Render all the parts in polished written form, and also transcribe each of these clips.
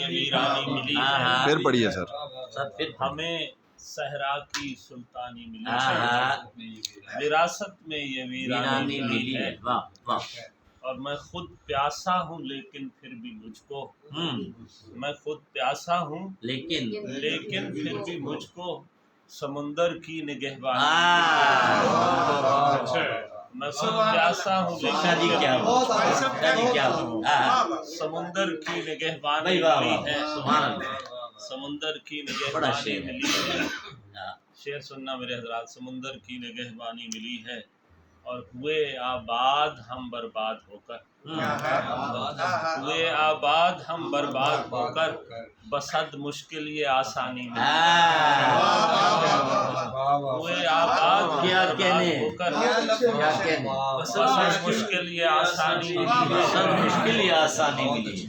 ویرانی ملی ہے، پھر پڑھیے سر. ہمیں صحرا کی سلطانی ملی ہے، وراثت میں یہ ویرانی ملی ہے، اور میں خود پیاسا ہوں لیکن پھر بھی مجھ کو، میں خود پیاسا ہوں لیکن پھر بھی مجھ کو سمندر کی نگہبانی، میں خود پیاسا ہوں سمندر کی نگہبانی ملی ہے، سمندر کی نگہبانی ملی ہے. شعر سننا میرے حضرات. سمندر کی نگہبانی ملی ہے اور ہوئے آباد ہم برباد ہو کر، ہوئے آباد ہم برباد ہو کر، بسد مشکل یہ آسانی ملی ہے، ہوئے آباد ہم برباد ہو کر، بسد مشکل یہ آسانی ملی ہے،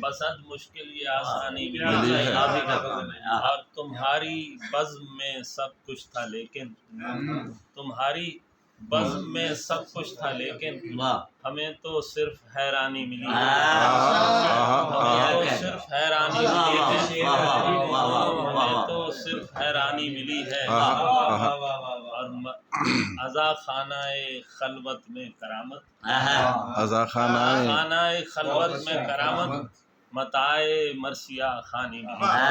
بسد مشکل یہ آسانی ملی ہے. اور تمہاری بزم میں سب کچھ تھا لیکن، تمہاری بزم میں سب کچھ تھا لیکن، ہمیں تو صرف حیرانی ملی ہے، ہمیں تو صرف حیرانی ملی ہے، ہمیں تو صرف حیرانی ملی ہے. اور ازا خانہ خلوت میں کرامت، ازا خانہ خلوت میں کرامت، متاع مرثیہ خانی ملی ہے.